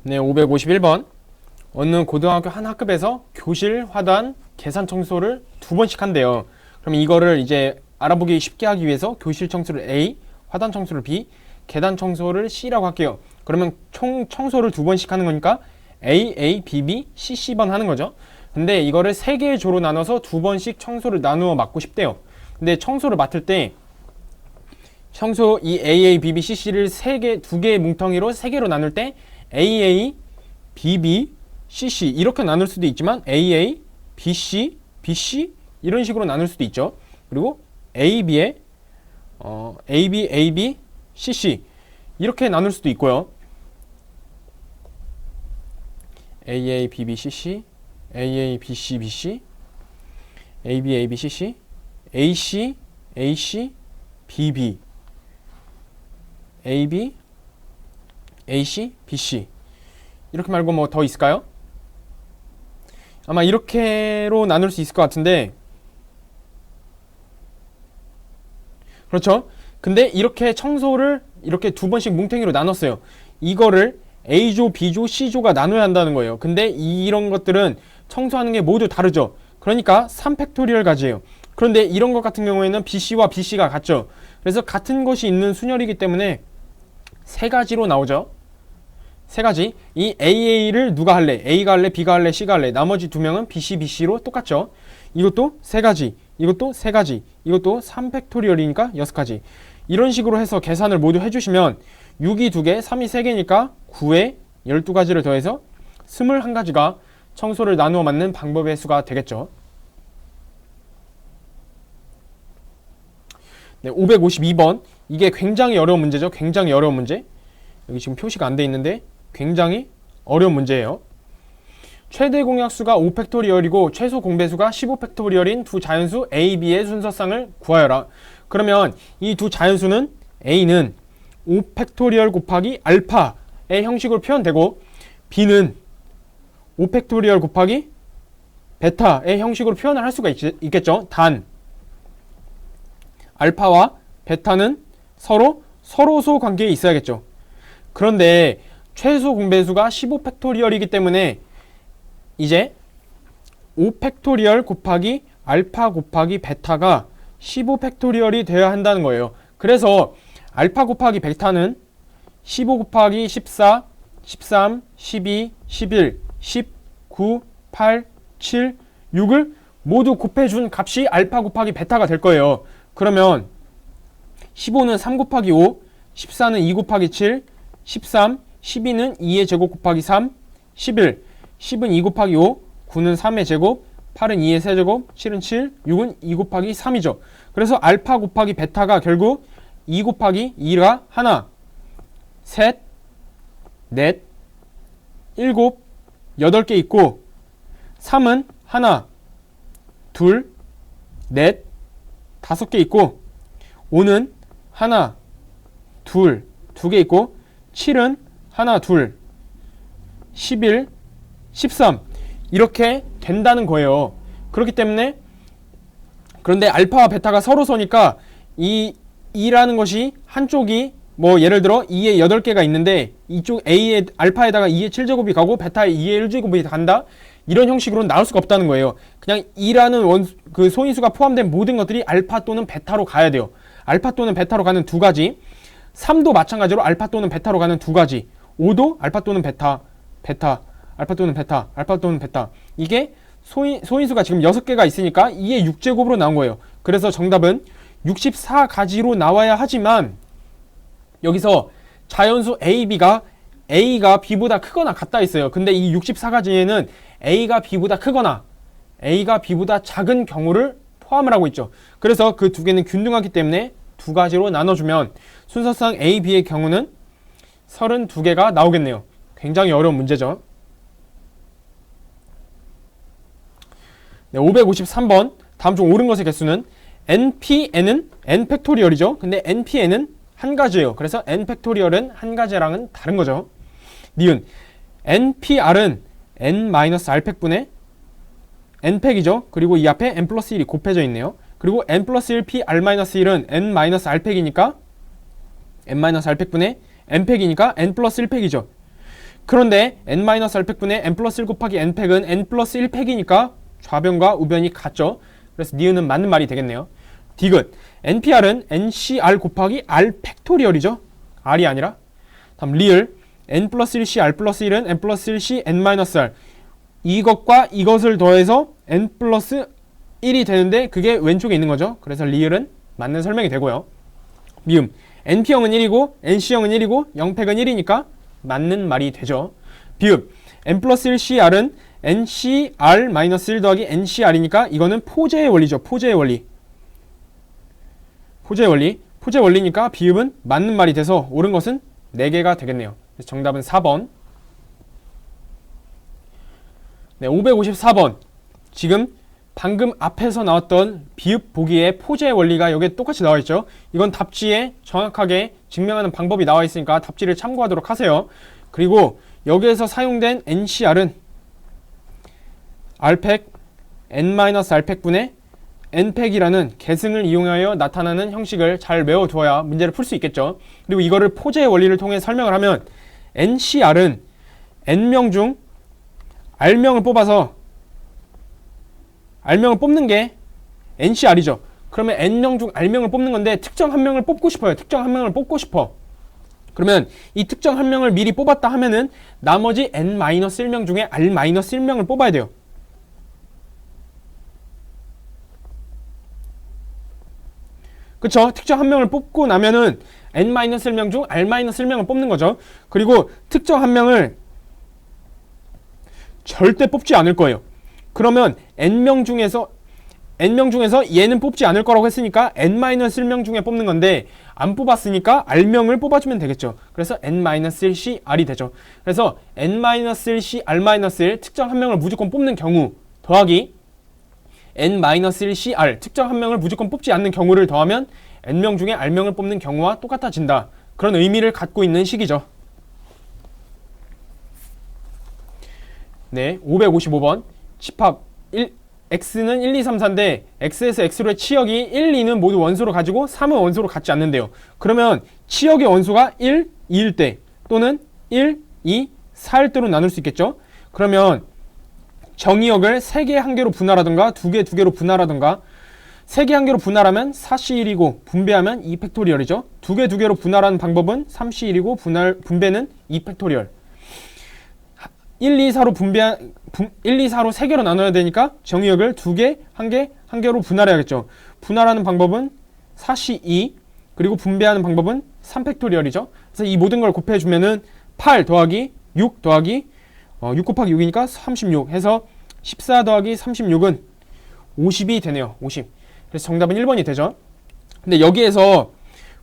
네, 551번. 어느 고등학교 한 학급에서 교실, 화단, 계산 청소를 2번씩 한대요. 그럼 이거를 이제 알아보기 쉽게 하기 위해서 교실 청소를 A, 화단 청소를 B, 계단 청소를 C라고 할게요. 그러면 총 청소를 2번씩 하는 거니까 A, A, B, B, C, C번 하는 거죠. 근데 이거를 3개의 조로 나눠서 2번씩 청소를 나누어 맡고 싶대요. 근데 청소를 맡을 때 청소 이 AA, BB, CC를 2개의 뭉텅이로 3개로 나눌 때 AA, BB, CC 이렇게 나눌 수도 있지만 AA, BC, BC 이런 식으로 나눌 수도 있죠. 그리고 AB에 AB, AB, CC 이렇게 나눌 수도 있고요. AA, BB, CC, AA, BC, BC, AB, AB, CC, AC, AC, BB, AB, AC, BC 이렇게 말고 뭐 더 있을까요? 아마 이렇게로 나눌 수 있을 것 같은데 그렇죠? 근데 이렇게 청소를 이렇게 2번씩 뭉탱이로 나눴어요. 이거를 A조, B조, C조가 나눠야 한다는 거예요. 근데 이런 것들은 청소하는 게 모두 다르죠. 그러니까 3팩토리얼 가지예요. 그런데 이런 것 같은 경우에는 BC와 BC가 같죠. 그래서 같은 것이 있는 순열이기 때문에 3가지로 나오죠. 3가지. 이 AA를 누가 할래? A가 할래? B가 할래? C가 할래? 나머지 2명은 BC, BC로 똑같죠. 이것도 3가지. 이것도 3가지. 이것도 3팩토리얼이니까 6가지. 이런 식으로 해서 계산을 모두 해주시면 6이 2개, 3이 3개니까 9에 12가지를 더해서 21가지가 청소를 나누어 맞는 방법의 수가 되겠죠. 네, 552번. 이게 굉장히 어려운 문제죠. 굉장히 어려운 문제. 여기 지금 표시가 안 돼 있는데 굉장히 어려운 문제예요. 최대 공약수가 5팩토리얼이고 최소 공배수가 15팩토리얼인 두 자연수 A, B의 순서쌍을 구하여라. 그러면 이 두 자연수는 A는 5팩토리얼 곱하기 알파의 형식으로 표현되고 B는 5팩토리얼 곱하기 베타의 형식으로 표현을 할 수가 있겠죠. 단 알파와 베타는 서로소 관계에 있어야겠죠. 그런데 최소 공배수가 15팩토리얼이기 때문에 이제 5팩토리얼 곱하기 알파 곱하기 베타가 15팩토리얼이 되어야 한다는 거예요. 그래서 알파 곱하기 베타는 15 곱하기 14, 13, 12, 11, 19, 8, 7, 6을 모두 곱해준 값이 알파 곱하기 베타가 될 거예요. 그러면 15는 3 곱하기 5, 14는 2 곱하기 7, 13, 12는 2의 제곱 곱하기 3, 11, 10은 2 곱하기 5, 9는 3의 제곱, 8은 2의 세제곱, 7은 7, 6은 2 곱하기 3이죠. 그래서 알파 곱하기 베타가 결국 2 곱하기 2가 하나, 셋, 넷, 일곱, 8개 있고 3은 하나, 둘, 넷, 5개 있고 5는 하나, 둘, 2개 있고 7은 하나, 둘, 11, 13 이렇게 된다는 거예요. 그렇기 때문에 그런데 알파와 베타가 서로서니까 이 2라는 것이 한쪽이 뭐 예를 들어 2에 8개가 있는데 이쪽 A의 알파에다가 2의 7제곱이 가고 베타에 2의 1제곱이 간다. 이런 형식으로는 나올 수가 없다는 거예요. 그냥 2라는 그 소인수가 포함된 모든 것들이 알파 또는 베타로 가야 돼요. 알파 또는 베타로 가는 2가지. 3도 마찬가지로 알파 또는 베타로 가는 2가지. 5도 알파 또는 베타, 알파 또는 베타, 알파 또는 베타. 이게 소인수가 지금 6개가 있으니까 2의 6제곱으로 나온 거예요. 그래서 정답은 64가지로 나와야 하지만 여기서 자연수 A, B가 A가 B보다 크거나 같다 있어요. 근데 이 64가지에는 A가 B보다 크거나 A가 B보다 작은 경우를 포함을 하고 있죠. 그래서 그 2개는 균등하기 때문에 2가지로 나눠주면 순서상 A, B의 경우는 32개가 나오겠네요. 굉장히 어려운 문제죠. 네, 553번. 다음 중 옳은 것의 개수는 NPN은 N팩토리얼이죠. 근데 NPN은 한 가지예요. 그래서 N팩토리얼은 한 가지랑은 다른 거죠. 니은 NPR은 N-R팩분의 N팩이죠. 그리고 이 앞에 N 플러스 1이 곱해져 있네요. 그리고 N 플러스 1 PR-1은 N-R팩이니까 N-R팩분의 N팩이니까 N 플러스 1팩이죠. 그런데 n-r팩분의 n 플러스 1 곱하기 n팩은 n 플러스 1팩이니까 좌변과 우변이 같죠. 그래서 니은은 맞는 말이 되겠네요. 디귿 npr은 ncr 곱하기 r 팩토리얼이죠. r이 아니라. 다음 리을 n 플러스 1c r 플러스 1은 n 플러스 1c n-r 이것과 이것을 더해서 n 플러스 1이 되는데 그게 왼쪽에 있는 거죠. 그래서 리을은 맞는 설명이 되고요. 미음 np형은 1이고 nc형은 1이고 0팩은 1이니까 맞는 말이 되죠. 비읍 n 플러스 1cr은 ncr-1 더하기 ncr이니까 이거는 포제의 원리죠. 포제의 원리. 포제의 원리니까 비읍은 맞는 말이 돼서 옳은 것은 4개가 되겠네요. 그래서 정답은 4번. 네, 554번. 지금 방금 앞에서 나왔던 비읍 보기에 포제의 원리가 여기에 똑같이 나와 있죠. 이건 답지에 정확하게 증명하는 방법이 나와 있으니까 답지를 참고하도록 하세요. 그리고 여기에서 사용된 ncr은 r팩 n-r팩분의 n팩이라는 계승을 이용하여 나타나는 형식을 잘 외워두어야 문제를 풀 수 있겠죠. 그리고 이거를 포제의 원리를 통해 설명을 하면 ncr은 n명 중 r명을 뽑아서 r명을 뽑는 게 ncr이죠. 그러면 n명 중 r명을 뽑는 건데 특정 한 명을 뽑고 싶어요. 특정 한 명을 뽑고 싶어. 그러면 이 특정 한 명을 미리 뽑았다 하면은 나머지 n-1명 중에 r-1명을 뽑아야 돼요. 그쵸? 특정 한 명을 뽑고 나면은 n-1명 중 r-1명을 뽑는 거죠. 그리고 특정 한 명을 절대 뽑지 않을 거예요. 그러면 n명 중에서 얘는 뽑지 않을 거라고 했으니까 n-1명 중에 뽑는 건데 안 뽑았으니까 r명을 뽑아주면 되겠죠. 그래서 n-1cr이 되죠. 그래서 n-1c r-1 특정 한 명을 무조건 뽑는 경우 더하기 n-1cr 특정 한 명을 무조건 뽑지 않는 경우를 더하면 n명 중에 r명을 뽑는 경우와 똑같아진다. 그런 의미를 갖고 있는 식이죠. 네, 555번 집합 x는 1, 2, 3, 4인데 x에서 x로의 치역이 1, 2는 모두 원소로 가지고 3은 원소로 갖지 않는데요. 그러면 치역의 원소가 1, 2일 때 또는 1, 2, 4일 때로 나눌 수 있겠죠. 그러면 정의역을 3개 한 개로 분할하든가 2개 두 개로 분할하든가 3개 한 개로 분할하면 4C1이고 분배하면 2팩토리얼이죠. 2개 두 개로 분할하는 방법은 3C1이고 분배는 2팩토리얼. 1, 2, 4로 1, 2, 4로 3개로 나눠야 되니까 정의역을 2개, 1개, 1개로 분할해야겠죠. 분할하는 방법은 4C2 그리고 분배하는 방법은 3팩토리얼이죠. 그래서 이 모든 걸 곱해주면은 8 더하기 6 더하기 6 곱하기 6이니까 36 해서 14 더하기 36은 50이 되네요. 50. 그래서 정답은 1번이 되죠. 근데 여기에서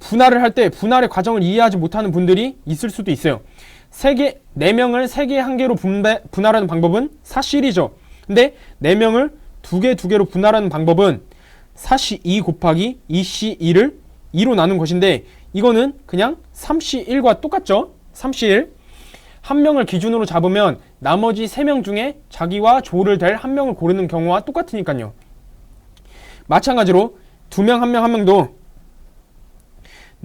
분할을 할 때 분할의 과정을 이해하지 못하는 분들이 있을 수도 있어요. 4명을 3개 한 개로 분할하는 방법은 4C1이죠. 근데 4명을 2개 두 개로 분할하는 방법은 4C2 곱하기 2C2를 2로 나눈 것인데 이거는 그냥 3C1과 똑같죠. 3C1 한 명을 기준으로 잡으면 나머지 3명 중에 자기와 조를 될 한 명을 고르는 경우와 똑같으니까요. 마찬가지로 2명, 1명, 1명도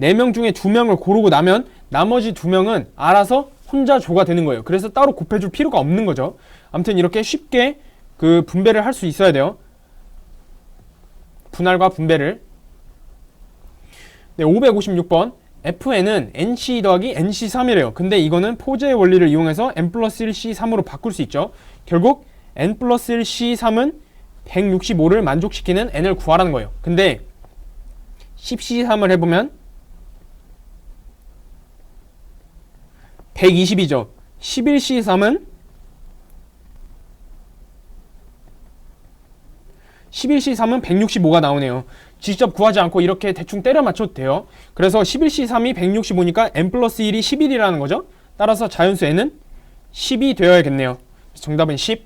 4명 중에 2명을 고르고 나면 나머지 2명은 알아서 혼자 조가 되는 거예요. 그래서 따로 곱해줄 필요가 없는 거죠. 아무튼 이렇게 쉽게 그 분배를 할 수 있어야 돼요. 분할과 분배를. 네, 556번 fn은 nc 더하기 nc3이래요. 근데 이거는 포제의 원리를 이용해서 n 플러스 1c3으로 바꿀 수 있죠. 결국 n 플러스 1c3은 165를 만족시키는 n을 구하라는 거예요. 근데 10c3을 해보면 120이죠. 11c3은 165가 나오네요. 직접 구하지 않고 이렇게 대충 때려 맞춰도 돼요. 그래서 11c3이 165니까 n 플러스 1이 11이라는 거죠. 따라서 자연수 n은 10이 되어야겠네요. 정답은 10.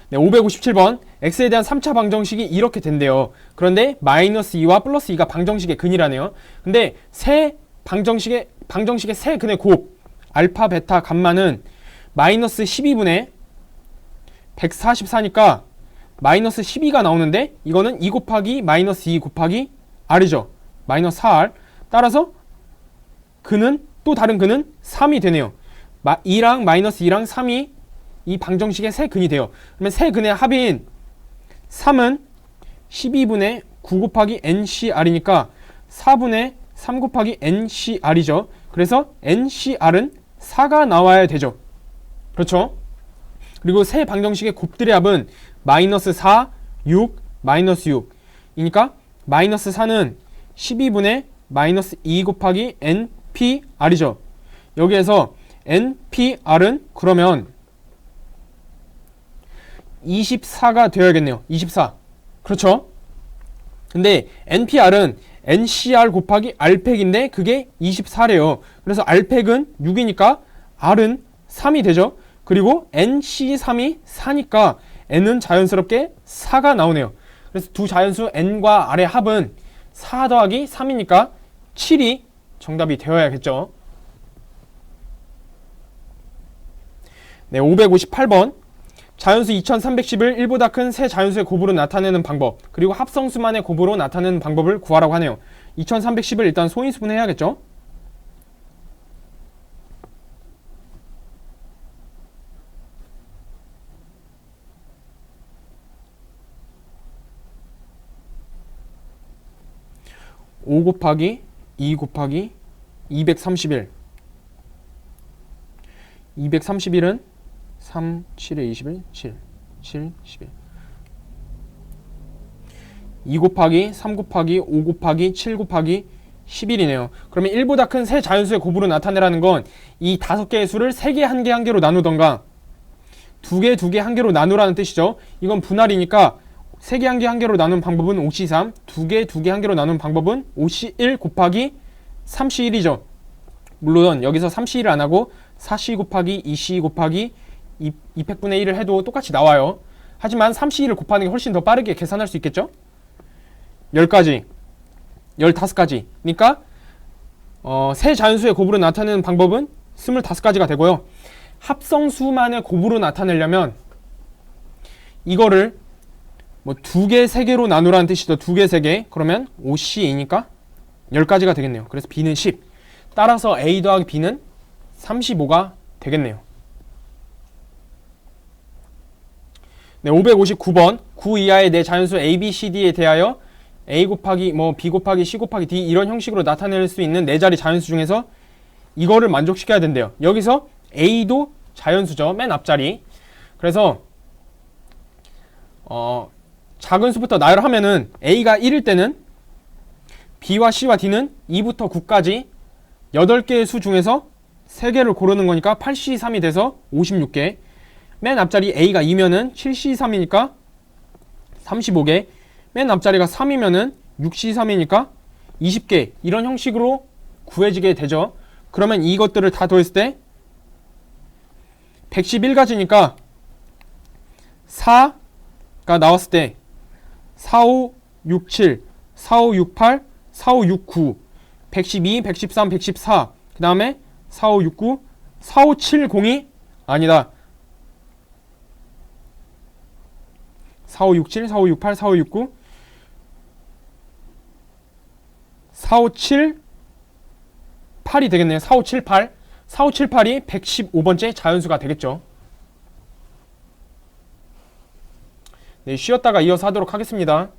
네, 557번 x에 대한 3차 방정식이 이렇게 된대요. 그런데 마이너스 2와 플러스 2가 방정식의 근이라네요. 근데 세 방정식의 세 근의 곱 알파, 베타, 감마는 마이너스 12분의 144니까 마이너스 12가 나오는데 이거는 2 곱하기 마이너스 2 곱하기 r이죠. 마이너스 4r. 따라서 근은 또 다른 근은 3이 되네요. 2랑 마이너스 2랑 3이 이 방정식의 세 근이 돼요. 그러면 세 근의 합인 3은 12분의 9 곱하기 NCR이니까 4분의 3 곱하기 NCR이죠. 그래서 NCR은 4가 나와야 되죠. 그렇죠? 그리고 세 방정식의 곱들의 합은 마이너스 4, 6, 마이너스 6이니까 마이너스 4는 12분의 마이너스 2 곱하기 NPR이죠. 여기에서 NPR은 그러면 24가 되어야겠네요. 24. 그렇죠? 근데 NPR은 NCR 곱하기 R팩인데 그게 24래요. 그래서 R팩은 6이니까 R은 3이 되죠. 그리고 NC3이 4니까 N은 자연스럽게 4가 나오네요. 그래서 두 자연수 N과 R의 합은 4 더하기 3이니까 7이 정답이 되어야겠죠. 네, 558번. 자연수 2310을 1보다 큰 세 자연수의 곱으로 나타내는 방법, 그리고 합성수만의 곱으로 나타내는 방법을 구하라고 하네요. 2310을 일단 소인수분 해야겠죠? (5 곱하기 2 곱하기 231) 231은 3, 7에 21, 7, 7, 11 2 곱하기 3 곱하기 5 곱하기 7 곱하기 11이네요. 그러면 1보다 큰 세 자연수의 곱으로 나타내라는 건 이 5개의 수를 3개, 1개, 1개로 나누던가 2개, 2개, 1개로 나누라는 뜻이죠. 이건 분할이니까 3개, 1개, 1개로 나누는 방법은 5C3, 2개, 2개, 1개로 나누는 방법은 5C1 곱하기 3C1이죠. 물론 여기서 3C1을 안 하고 4C 곱하기 2C 곱하기 200분의 1을 해도 똑같이 나와요. 하지만 3C1을 곱하는 게 훨씬 더 빠르게 계산할 수 있겠죠? 10가지, 15가지. 그러니까 세 자연수의 곱으로 나타내는 방법은 25가지가 되고요. 합성수만의 곱으로 나타내려면 이거를 뭐 2개, 3개로 나누라는 뜻이죠. 2개, 3개. 그러면 5C이니까 10가지가 되겠네요. 그래서 B는 10. 따라서 A 더하기 B는 35가 되겠네요. 네, 559번. 9 이하의 네 자연수 A, B, C, D에 대하여 A 곱하기 B 곱하기 C 곱하기 D 이런 형식으로 나타낼 수 있는 네 자리 자연수 중에서 이거를 만족시켜야 된대요. 여기서 A도 자연수죠. 맨 앞자리. 그래서 작은 수부터 나열하면은 A가 1일 때는 B와 C와 D는 2부터 9까지 8개의 수 중에서 3개를 고르는 거니까 8C3이 돼서 56개. 맨 앞자리 A가 2면은 7C3이니까 35개. 맨 앞자리가 3이면은 6C3이니까 20개. 이런 형식으로 구해지게 되죠. 그러면 이것들을 다 더했을 때 111가지니까 4가 나왔을 때 4, 5, 6, 7, 4, 5, 6, 8, 4, 5, 6, 9, 112, 113, 114, 그 다음에 4, 5, 6, 9, 4, 5, 7, 0이 아니다. 4, 5, 6, 7, 4, 5, 6, 8, 4, 5, 6, 9, 4, 5, 7, 8이 되겠네요. 4, 5, 7, 8. 4, 5, 7, 8이 115번째 자연수가 되겠죠. 네, 쉬었다가 이어서 하도록 하겠습니다.